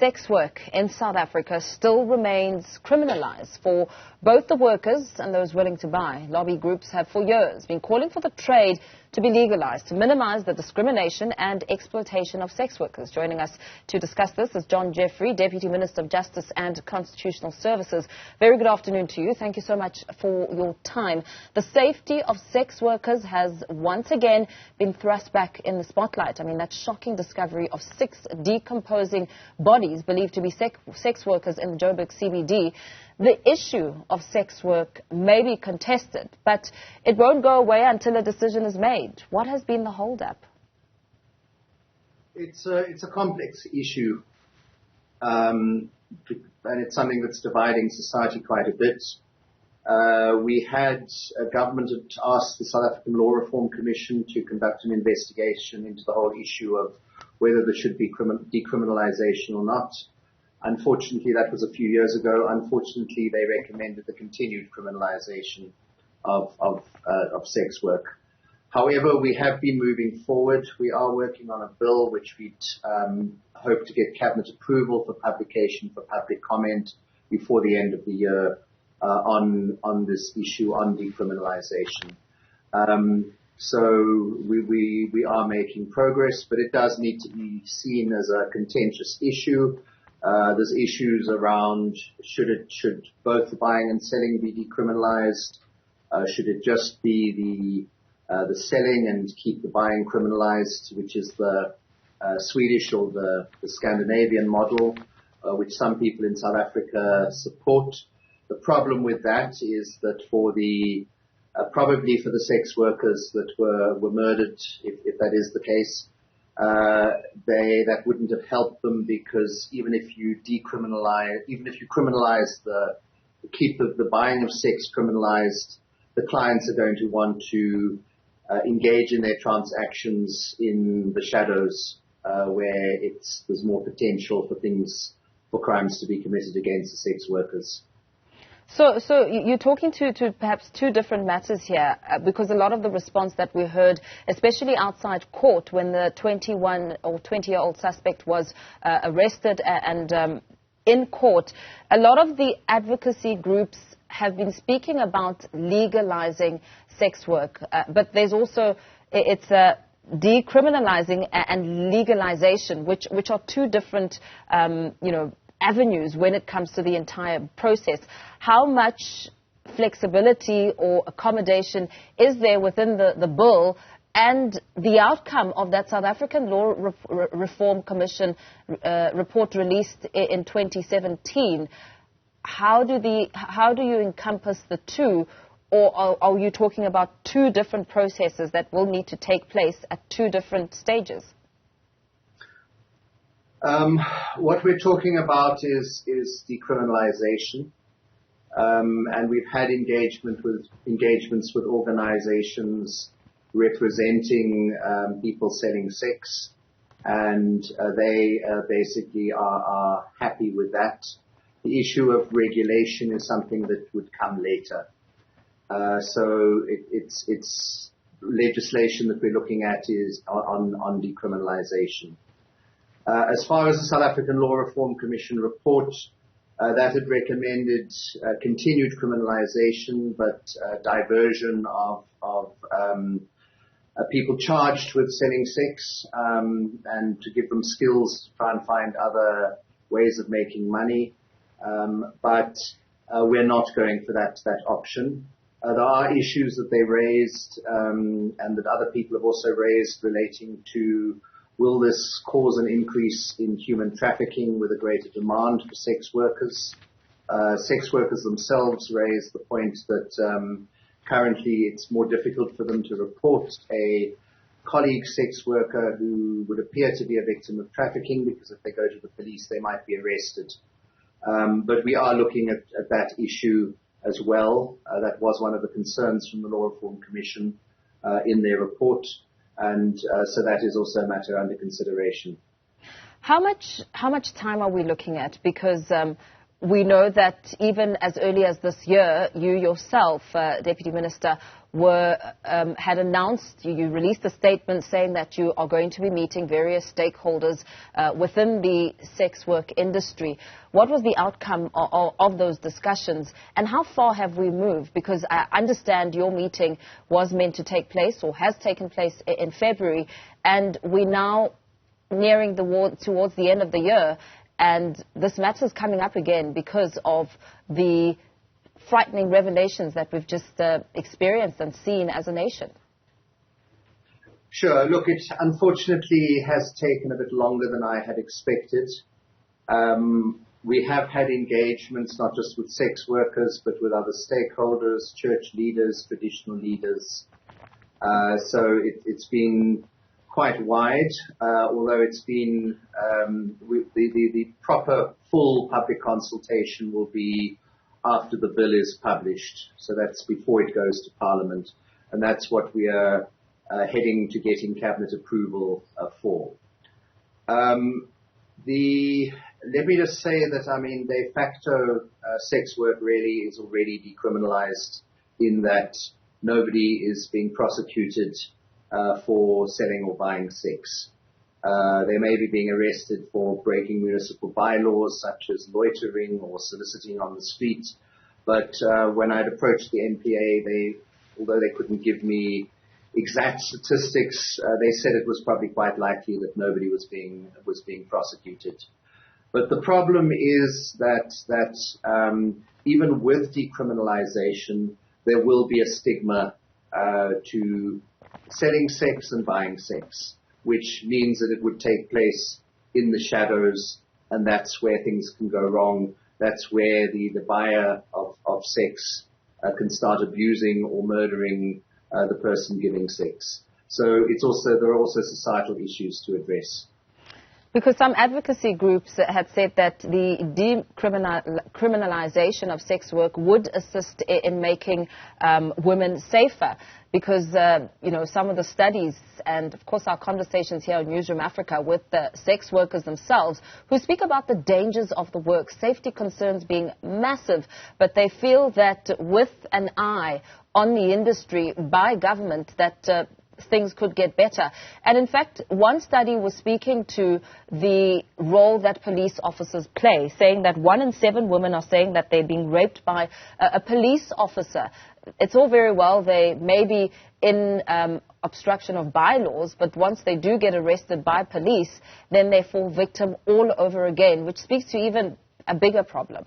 Sex work in South Africa still remains criminalised for both the workers and those willing to buy. Lobby groups have for years been calling for the trade to be legalised to minimise the discrimination and exploitation of sex workers. Joining us to discuss this is John Jeffery, Deputy Minister of Justice and Constitutional Services. Very good afternoon to you. Thank you so much for your time. The safety of sex workers has once again been thrust back in the spotlight. I mean, that shocking discovery of 6 decomposing bodies believed to be sex workers in the Joburg CBD. The issue of sex work may be contested, but it won't go away until a decision is made. What has been the hold-up? It's a complex issue, and it's something that's dividing society quite a bit. We had a government had asked the South African Law Reform Commission to conduct an investigation into the whole issue of whether there should be decriminalisation or not. Unfortunately, that was a few years ago. Unfortunately, they recommended the continued criminalisation of sex work. However, we have been moving forward. We are working on a bill which we'd hope to get cabinet approval for publication, for public comment before the end of the year on this issue on decriminalisation. So we are making progress, but it does need to be seen as a contentious issue. There's issues around should both the buying and selling be decriminalised? Should it just be the selling and keep the buying criminalised, which is the Swedish or the Scandinavian model, which some people in South Africa support. The problem with that is that for the probably for the sex workers that were murdered, if that is the case, that wouldn't have helped them, because even if you criminalize keep the buying of sex criminalized, the clients are going to want to engage in their transactions in the shadows, where there's more potential for crimes to be committed against the sex workers. So you're talking to perhaps 2 different matters here, because a lot of the response that we heard, especially outside court when the 21 or 20-year-old suspect was arrested and in court, a lot of the advocacy groups have been speaking about legalizing sex work, but there's also, it's decriminalizing and legalization, which are 2 different, avenues when it comes to the entire process. How much flexibility or accommodation is there within the bill and the outcome of that South African Law Reform Commission report released in 2017? How do you encompass the 2, or are you talking about 2 different processes that will need to take place at 2 different stages? What we're talking about is decriminalisation, and we've had engagements with organisations representing people selling sex, and they basically are happy with that. The issue of regulation is something that would come later. So it's legislation that we're looking at is on decriminalisation. As far as the South African Law Reform Commission report, that had recommended continued criminalisation, but diversion of people charged with selling sex, and to give them skills to try and find other ways of making money. But we're not going for that option. There are issues that they raised, and that other people have also raised, relating to, will this cause an increase in human trafficking with a greater demand for sex workers? Sex workers themselves raise the point that currently it's more difficult for them to report a colleague sex worker who would appear to be a victim of trafficking, because if they go to the police, they might be arrested. But we are looking at that issue as well. That was one of the concerns from the Law Reform Commission in their report. And so that is also a matter under consideration. How much time are we looking at? Because We know that even as early as this year, you yourself, Deputy Minister, had announced, you released a statement saying that you are going to be meeting various stakeholders within the sex work industry. What was the outcome of those discussions, and how far have we moved? Because I understand your meeting was meant to take place or has taken place in February, and we're now nearing towards the end of the year. And this matter is coming up again because of the frightening revelations that we've just experienced and seen as a nation. Sure. Look, it unfortunately has taken a bit longer than I had expected. We have had engagements not just with sex workers, but with other stakeholders, church leaders, traditional leaders. So it's been quite wide, although it's been the proper full public consultation will be after the bill is published. So that's before it goes to Parliament, and that's what we are heading to getting Cabinet approval for. Let me just say that, I mean, de facto sex work really is already decriminalised in that nobody is being prosecuted for selling or buying sex. They may be being arrested for breaking municipal bylaws such as loitering or soliciting on the street. But when I'd approached the NPA, although they couldn't give me exact statistics, they said it was probably quite likely that nobody was being prosecuted. But the problem is that even with decriminalisation, there will be a stigma to selling sex and buying sex, which means that it would take place in the shadows, and that's where things can go wrong. That's where the buyer of sex can start abusing or murdering the person giving sex. So there are also societal issues to address. Because some advocacy groups had said that the decriminalisation of sex work would assist in making women safer. Because, some of the studies and, of course, our conversations here on Newzroom Afrika with the sex workers themselves who speak about the dangers of the work, safety concerns being massive, but they feel that with an eye on the industry by government that things could get better. And in fact, one study was speaking to the role that police officers play, saying that 1 in 7 women are saying that they're being raped by a police officer. It's all very well, they may be in obstruction of bylaws, but once they do get arrested by police, then they fall victim all over again, which speaks to even a bigger problem.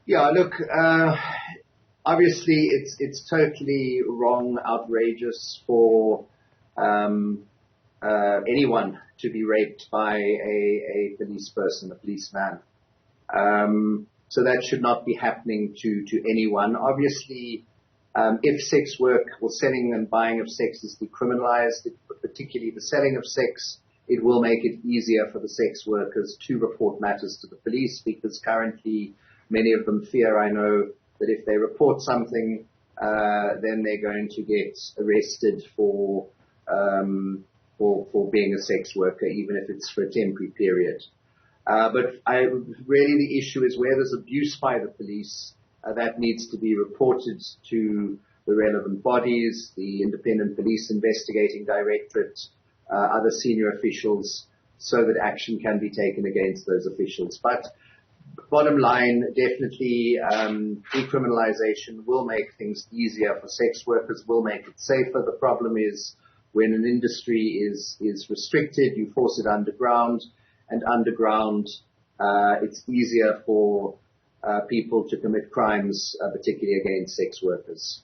Yeah, look, obviously, it's totally wrong, outrageous for anyone to be raped by a police person, a policeman. So that should not be happening to anyone. Obviously, if sex work or selling and buying of sex is decriminalised, particularly the selling of sex, it will make it easier for the sex workers to report matters to the police, because currently many of them fear, I know, that if they report something, then they're going to get arrested for being a sex worker, even if it's for a temporary period. But really the issue is where there's abuse by the police, that needs to be reported to the relevant bodies, the Independent Police Investigating Directorate, other senior officials, so that action can be taken against those officials. But bottom line, definitely decriminalisation will make things easier for sex workers, will make it safer. The problem is when an industry is restricted, you force it underground, and underground it's easier for people to commit crimes, particularly against sex workers.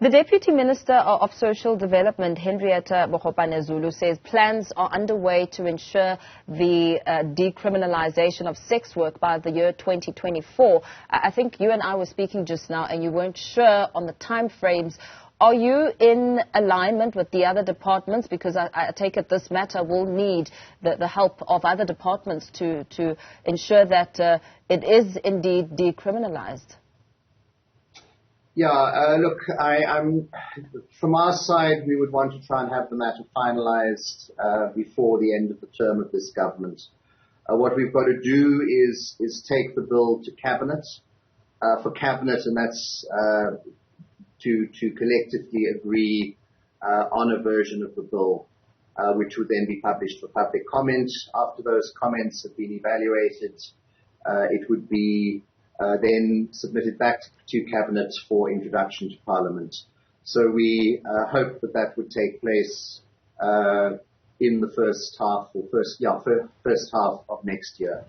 The Deputy Minister of Social Development, Henrietta Bogopane-Zulu, says plans are underway to ensure the decriminalisation of sex work by the year 2024. I think you and I were speaking just now and you weren't sure on the time frames. Are you in alignment with the other departments? Because I take it this matter will need the help of other departments to ensure that it is indeed decriminalised. Yeah, look, from our side, we would want to try and have the matter finalised before the end of the term of this government. What we've got to do is take the bill to Cabinet, for Cabinet, and that's to collectively agree on a version of the bill, which would then be published for public comment. After those comments have been evaluated, it would be then submitted back to Cabinet for introduction to Parliament. So we hope that would take place in the first half of next year.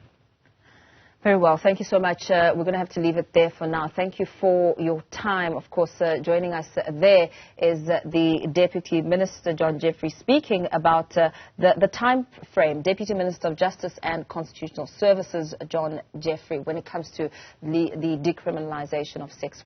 Very well. Thank you so much. We're going to have to leave it there for now. Thank you for your time. Of course, joining us there is the Deputy Minister, John Jeffery, speaking about the time frame. Deputy Minister of Justice and Constitutional Services, John Jeffery, when it comes to the decriminalisation of sex